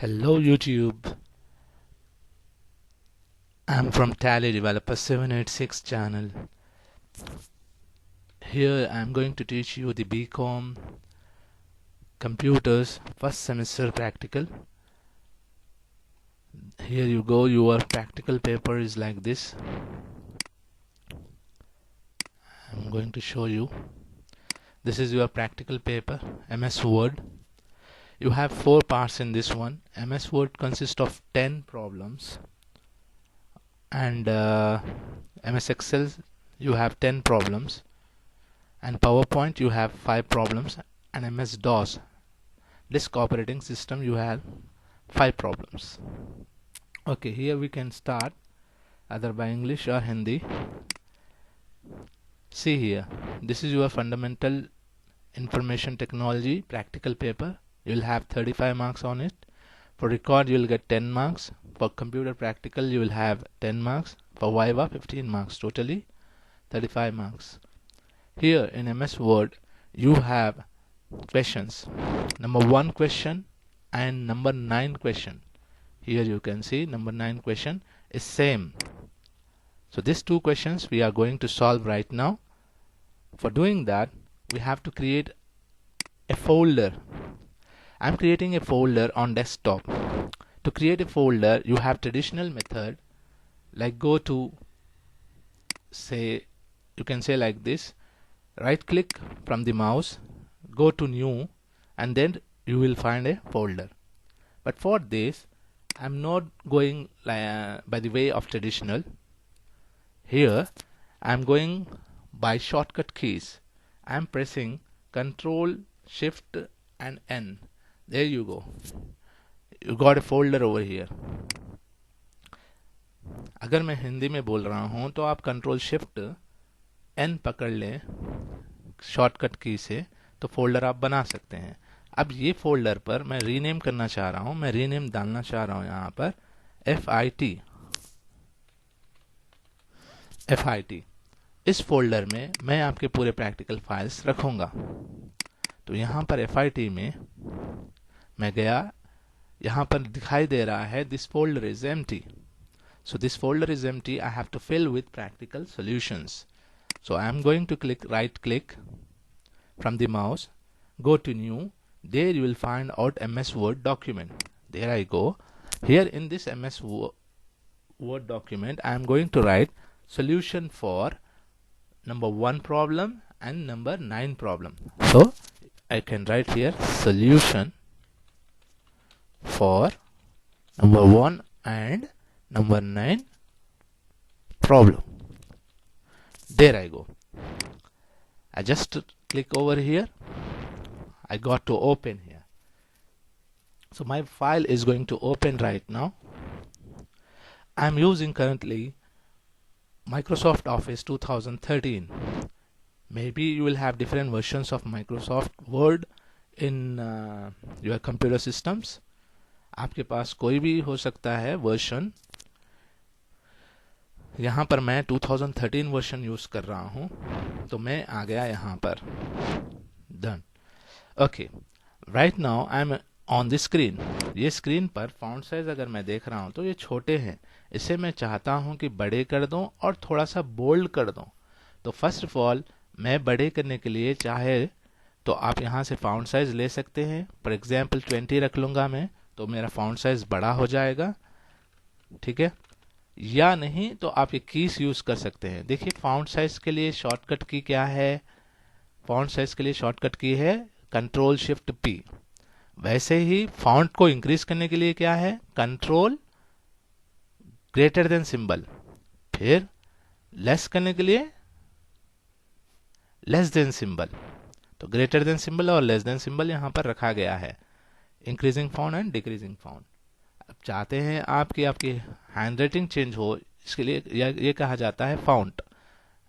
Hello YouTube, I'm from Tally Developer 786 channel. Here I'm going to teach you the BCom Computers first semester practical. Here you go, your practical paper is like this. I'm going to show you. This is your practical paper, MS Word. You have 4 parts in this one. MS Word consists of 10 problems. And MS Excel you have 10 problems, and PowerPoint you have 5 problems, and MS DOS disk operating system you have 5 problems. Okay, here we can start either by English or Hindi. See here, this is your fundamental information technology practical paper. You will have 35 marks on it. For record you will get 10 marks. For computer practical you will have 10 marks. For Viva 15 marks, totally 35 marks. Here in MS Word you have questions, number 1 question and number 9 question. Here you can see number 9 question is same. So these 2 questions we are going to solve right now. For doing that we have to create a folder. I'm creating a folder on desktop. To create a folder you have traditional method, like go to, say, you can say like this, right click from the mouse, go to new, and then you will find a folder. But for this I'm not going by the way of traditional. Here I'm going by shortcut keys. I'm pressing Ctrl Shift and N. There you go, you got a folder over here. अगर मैं हिंदी में बोल रहा हूं तो आप control shift N पकड़ लें शॉर्टकट की से, तो फोल्डर आप बना सकते हैं. अब ये फोल्डर पर मैं रीनेम करना चाह रहा हूं. मैं रीनेम डालना चाह रहा हूं यहां पर FIT. इस फोल्डर में मैं आपके पूरे प्रैक्टिकल फाइल्स रखूंगा. तो यहां पर FIT में मैं गया, यहां पर दिखाई दे रहा है this folder is empty. So this folder is empty. I have to fill with practical solutions. So I am going to right click from the mouse, go to new. There you will find out MS Word document. There I go. Here in this MS Word document I am going to write solution for number 1 problem and number 9 problem. So I can write here solution for number 1 and number 9 problem. There I go. I just click over here. I got to open here. So my file is going to open right now. I am using currently Microsoft Office 2013. Maybe you will have different versions of Microsoft Word in your computer systems. आपके पास कोई भी हो सकता है version. यहाँ पर मैं 2013 version use कर रहा हूँ, तो मैं आ गया यहाँ पर. Done. Okay, right now I am on the screen. ये स्क्रीन पर फॉन्ट साइज अगर मैं देख रहा हूँ तो ये छोटे हैं. इसे मैं चाहता हूँ कि बड़े कर दूँ और थोड़ा सा बोल्ड कर दूँ. तो फर्स्ट ऑफ ऑल मैं बड़े करने के लिए चाहे तो आप यहाँ से फॉन्ट साइज ले सकते हैं. फॉर एग्जाम्पल 20 रख लूँगा मैं, तो मेरा फॉन्ट साइज बड़ा हो जाएगा. ठीक है, या नहीं तो आप ये कीज यूज कर सकते हैं. देखिए फॉन्ट साइज के लिए शॉर्टकट की क्या है, फॉन्ट साइज के लिए शॉर्टकट की है कंट्रोल शिफ्ट P. वैसे ही फॉन्ट को इंक्रीज करने के लिए क्या है, कंट्रोल ग्रेटर देन सिंबल. फिर लेस करने के लिए लेस देन सिंबल. तो ग्रेटर देन सिंबल और लेस देन सिंबल यहां पर रखा गया है. Increasing font and decreasing font. अब चाहते हैं आपकी हैंड राइटिंग चेंज हो, इसके लिए ये कहा जाता है फॉन्ट.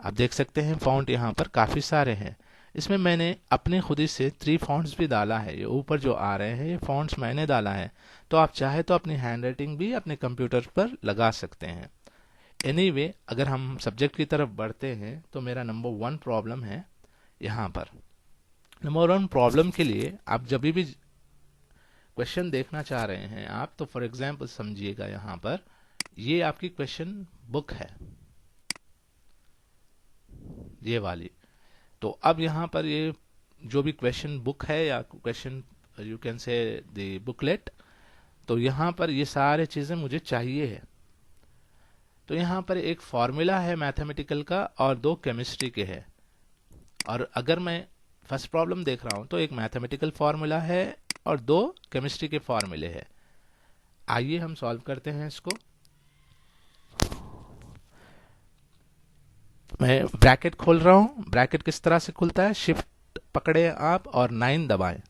आप देख सकते हैं फॉन्ट यहाँ पर काफ़ी सारे हैं. इसमें मैंने अपने खुद ही से 3 फॉन्ट्स भी डाला है. ये ऊपर जो आ रहे हैं ये फॉन्ट्स मैंने डाला है. तो आप चाहे तो अपनी हैंड राइटिंग भी अपने कंप्यूटर पर लगा सकते हैं. एनीवे, अगर हम सब्जेक्ट की तरफ बढ़ते हैं तो मेरा नंबर 1 प्रॉब्लम है यहाँ पर. नंबर 1 प्रॉब्लम के लिए आप जब भी क्वेश्चन देखना चाह रहे हैं आप, तो फॉर एग्जांपल समझिएगा, यहाँ पर ये आपकी क्वेश्चन बुक है, ये वाली। तो अब यहाँ पर ये जो भी क्वेश्चन बुक है या question you can say the booklet, तो यहाँ पर ये सारे चीजें मुझे चाहिए है। तो यहाँ पर एक फॉर्मूला है मैथमेटिकल का और दो केमिस्ट्री के है। और अगर मैं फर्स्ट प्रॉब्लम देख रहा हूं तो एक मैथमेटिकल फॉर्मूला है और दो केमिस्ट्री के फॉर्मूले हैं। आइए हम सॉल्व करते हैं इसको। मैं ब्रैकेट खोल रहा हूं। ब्रैकेट किस तरह से खुलता है, शिफ्ट पकड़े आप और 9 दबाएं,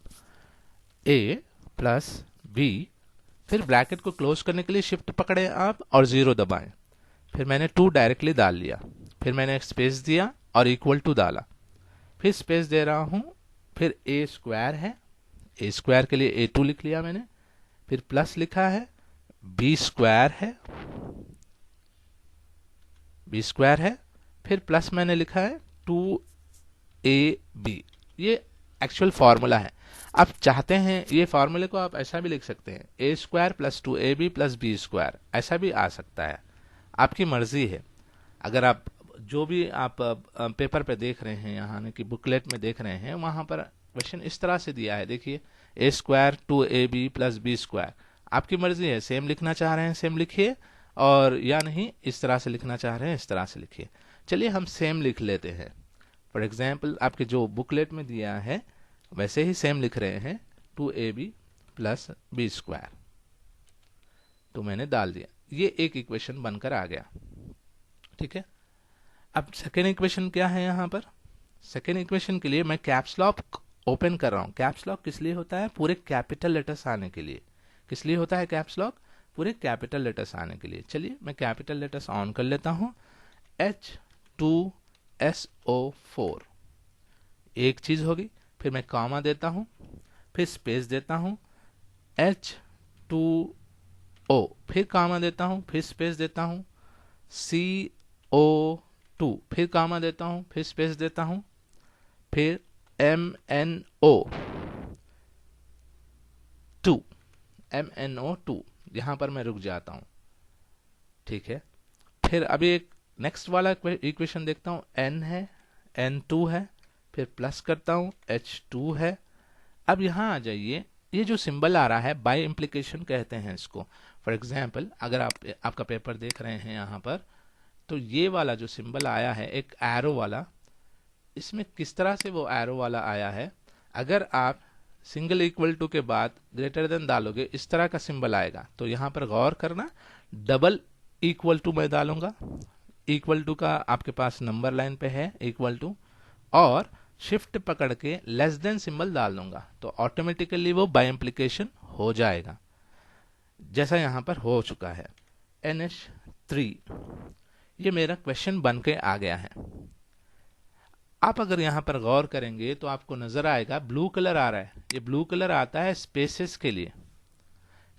a प्लस b, फिर ब्रैकेट को क्लोज करने के लिए शिफ्ट पकड़े आप और 0 दबाएं। फिर मैंने 2 डायरेक्टली डाल लिया, फिर मैंने स्पेस दिया और इक्वल टू डाला, फिर स्पेस दे रहा हूं, फिर a स्क्वायर है, a स्क्वायर के लिए a2 लिख लिया मैंने, फिर प्लस लिखा है, b स्क्वायर है, b स्क्वायर है, फिर प्लस मैंने लिखा है 2ab। ये एक्चुअल फॉर्मूला है। आप चाहते हैं ये फॉर्मूले को आप ऐसा भी लिख सकते हैं, a square plus 2ab plus b square, ऐसा भी आ सकता है, आपकी मर्जी है। अगर आप जो भी आप पेपर पे देख रहे हैं, यहाँ की बुकलेट में देख रहे हैं, वहां पर क्वेश्चन इस तरह से दिया है, देखिए a square 2ab plus b square, आपकी मर्जी है, सेम लिखना चाह रहे हैं सेम लिखिए, और या नहीं इस तरह से लिखना चाह रहे हैं इस तरह से लिखिए। चलिए हम सेम लिख लेते हैं। फॉर एग्जाम्पल आपके जो बुकलेट में दिया है वैसे ही सेम लिख रहे हैं, 2ab प्लस b स्क्वायर, तो मैंने डाल दिया, ये एक इक्वेशन बनकर आ गया। ठीक है, अब सेकेंड इक्वेशन क्या है यहाँ पर। सेकेंड इक्वेशन के लिए मैं कैप्स लॉक ओपन कर रहा हूँ। कैप्स लॉक किस लिए होता है, पूरे कैपिटल लेटर्स आने के लिए। किस लिए होता है कैप्स लॉक, पूरे कैपिटल लेटर्स आने के लिए। चलिए मैं कैपिटल लेटर्स ऑन कर लेता हूँ, H2SO4 एक चीज होगी, फिर मैं कॉमा देता हूं, फिर स्पेस देता हूं, H2O, फिर कॉमा देता हूं, फिर स्पेस देता हूं, CO2, फिर कॉमा देता हूं, फिर स्पेस देता हूं, फिर MnO2, यहां पर मैं रुक जाता हूं। ठीक है, फिर अभी एक नेक्स्ट वाला इक्वेशन देखता हूं, N है, N2 है, फिर प्लस करता हूं, H2 है। अब यहां आ जाइए, ये जो सिंबल आ रहा है बाय इम्प्लीकेशन कहते हैं इसको। फॉर एग्जाम्पल अगर आपका पेपर देख रहे हैं यहाँ पर, तो ये वाला जो सिंबल आया है एक एरो वाला, इसमें किस तरह से वो एरो वाला आया है, अगर आप सिंगल इक्वल टू के बाद ग्रेटर देन डालोगे इस तरह का सिंबल आएगा। तो यहाँ पर गौर करना, डबल इक्वल टू मैं डालूंगा, इक्वल टू का आपके पास नंबर लाइन पे है इक्वल टू, और शिफ्ट पकड़ के लेस देन सिंबल डाल दूंगा, तो ऑटोमेटिकली वो बाय इम्प्लीकेशन हो जाएगा, जैसा यहां पर हो चुका है। NH3, ये मेरा क्वेश्चन बन के आ गया है। आप अगर यहां पर गौर करेंगे तो आपको नजर आएगा ब्लू कलर आ रहा है, ये ब्लू कलर आता है स्पेसेस के लिए।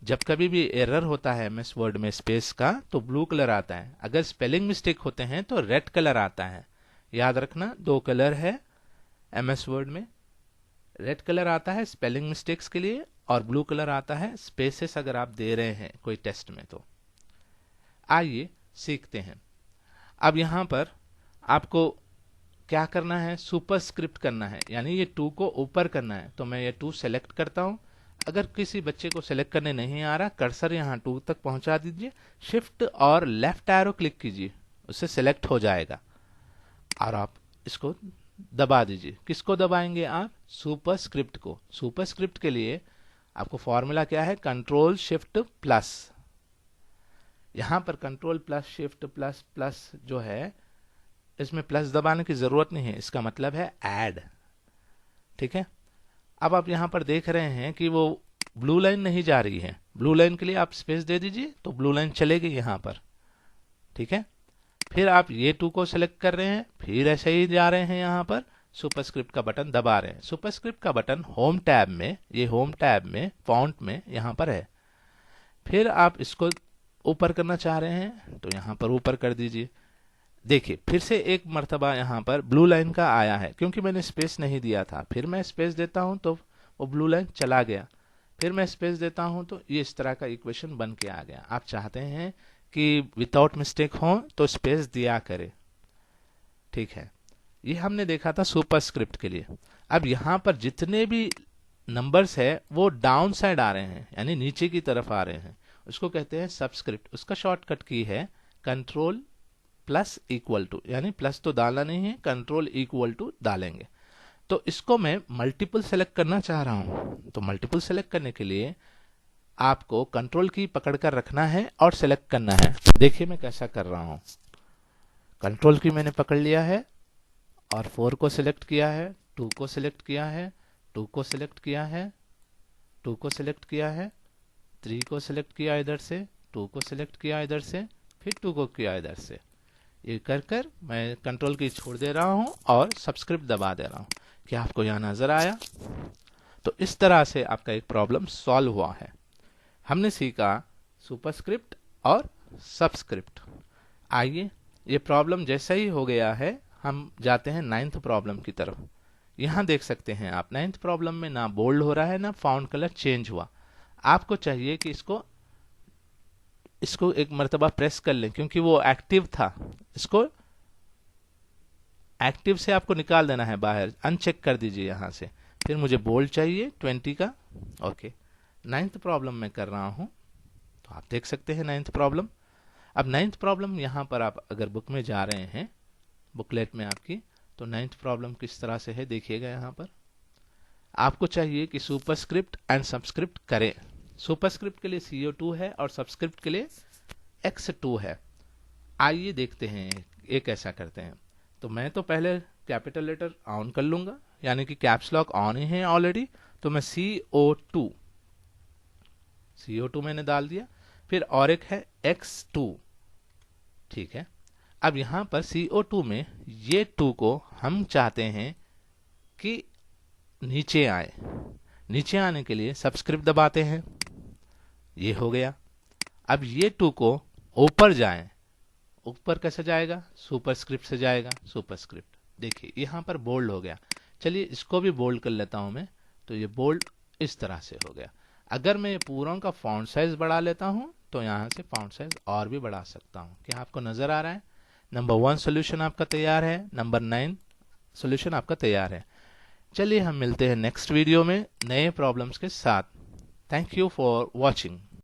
जब कभी भी एरर होता है एमएस वर्ड में स्पेस का, तो ब्लू कलर आता है। अगर स्पेलिंग मिस्टेक होते हैं तो रेड कलर आता है। याद रखना, दो कलर है एमएस वर्ड में, रेड कलर आता है स्पेलिंग मिस्टेक्स के लिए और ब्लू कलर आता है स्पेसेस अगर आप दे रहे हैं कोई टेस्ट में। तो आइए सीखते हैं। अब यहां पर आपको क्या करना है, सुपरस्क्रिप्ट करना है, यानी ये 2 को ऊपर करना है। तो मैं ये 2 सेलेक्ट करता हूं। अगर किसी बच्चे को सेलेक्ट करने नहीं आ रहा, कर्सर यहां 2 तक पहुंचा दीजिए, शिफ्ट और लेफ्ट एरो क्लिक कीजिए, उससे सेलेक्ट हो जाएगा और आप इसको दबा दीजिए। किसको दबाएंगे आप, सुपरस्क्रिप्ट को। सुपरस्क्रिप्ट के लिए आपको फॉर्मूला क्या है, कंट्रोल शिफ्ट प्लस। यहां पर control plus shift plus plus जो है, इसमें प्लस दबाने की जरूरत नहीं है, इसका मतलब है ऐड। ठीक है, अब आप यहां पर देख रहे हैं कि वो ब्लू लाइन नहीं जा रही है। ब्लू लाइन के लिए आप स्पेस दे दीजिए तो ब्लू लाइन चलेगी यहां पर। ठीक है, फिर आप ये 2 को सिलेक्ट कर रहे हैं, फिर ऐसे ही जा रहे हैं, यहां पर सुपरस्क्रिप्ट का बटन दबा रहे हैं। सुपरस्क्रिप्ट का बटन होम टैब में, ये होम टैब में फॉन्ट में यहां पर है। फिर आप इसको ऊपर करना चाह रहे हैं तो यहां पर ऊपर कर दीजिए। देखिए फिर से एक मर्तबा यहां पर ब्लू लाइन का आया है, क्योंकि मैंने स्पेस नहीं दिया था। फिर मैं स्पेस देता हूं तो वो ब्लू लाइन चला गया। फिर मैं स्पेस देता हूं तो ये इस तरह का इक्वेशन बन के आ गया। आप चाहते हैं कि विदाउट मिस्टेक हो तो स्पेस दिया करे, ठीक है। ये हमने देखा था सुपरस्क्रिप्ट के लिए। अब यहाँ पर जितने भी नंबर्स है वो डाउन साइड आ रहे हैं, यानी नीचे की तरफ आ रहे हैं, उसको कहते हैं सबस्क्रिप्ट। उसका शॉर्टकट की है कंट्रोल प्लस इक्वल टू, यानी प्लस तो डालना नहीं है, कंट्रोल इक्वल टू डालेंगे। तो इसको मैं मल्टीपल सेलेक्ट करना चाह रहा हूं, तो मल्टीपल सेलेक्ट करने के लिए आपको कंट्रोल की पकड़कर रखना है और सेलेक्ट करना है। देखिए मैं कैसा कर रहा हूं। कंट्रोल की मैंने पकड़ लिया है और 4 को सिलेक्ट किया है, 2 को सिलेक्ट किया है, 2 को सिलेक्ट किया है, 2 को सिलेक्ट किया है, 3 को सिलेक्ट किया इधर से, 2 को सिलेक्ट किया इधर से, फिर 2 को किया इधर से। ये कर कर मैं कंट्रोल की छोड़ दे रहा हूं और सबस्क्रिप्ट दबा दे रहा हूं। क्या आपको यहां नजर आया? तो इस तरह से आपका एक प्रॉब्लम सॉल्व हुआ है। हमने सीखा सुपरस्क्रिप्ट और सबस्क्रिप्ट। आइए, ये प्रॉब्लम जैसा ही हो गया है, हम जाते हैं 9th प्रॉब्लम की तरफ। यहां देख सकते हैं आप 9th प्रॉब्लम में ना बोल्ड हो रहा है ना फॉन्ट कलर चेंज हुआ। आपको चाहिए कि इसको एक मर्तबा प्रेस कर लें, क्योंकि वो एक्टिव था। इसको एक्टिव से आपको निकाल देना है बाहर, अनचेक कर दीजिए यहां से। फिर मुझे बोल्ड चाहिए 20 का। ओके, 9th प्रॉब्लम में कर रहा हूं, तो आप देख सकते हैं 9th प्रॉब्लम। अब 9th प्रॉब्लम यहां पर आप अगर बुक में जा रहे हैं, बुकलेट में आपकी, तो 9th प्रॉब्लम किस तरह से है देखिएगा। यहां पर आपको चाहिए कि सुपरस्क्रिप्ट एंड सबस्क्रिप्ट करें। सुपरस्क्रिप्ट के लिए CO2 है और सबस्क्रिप्ट के लिए X2 है। आइए देखते हैं ये कैसा करते हैं। तो मैं तो पहले कैपिटल लेटर ऑन कर लूंगा, यानी कि कैप्स लॉक ऑन ही है ऑलरेडी। तो मैं CO2 मैंने डाल दिया। फिर और एक है X2, ठीक है। अब यहां पर CO2 में ये 2 को हम चाहते हैं कि नीचे आए। नीचे आने के लिए सबस्क्रिप्ट दबाते हैं, ये हो गया। अब ये 2 को ऊपर जाए। ऊपर कैसे जाएगा? सुपरस्क्रिप्ट से जाएगा। सुपरस्क्रिप्ट देखिए यहां पर बोल्ड हो गया। चलिए इसको भी बोल्ड कर लेता हूं मैं। तो ये बोल्ड इस तरह से हो गया। अगर मैं ये पूरों का फॉन्ट साइज बढ़ा लेता हूं तो यहां से फॉन्ट साइज और भी बढ़ा सकता हूं। क्या आपको नजर आ रहा है? नंबर 1 सोल्यूशन आपका तैयार है, नंबर 9 सोल्यूशन आपका तैयार है। चलिए हम मिलते हैं नेक्स्ट वीडियो में नए प्रॉब्लम्स के साथ। Thank you for watching.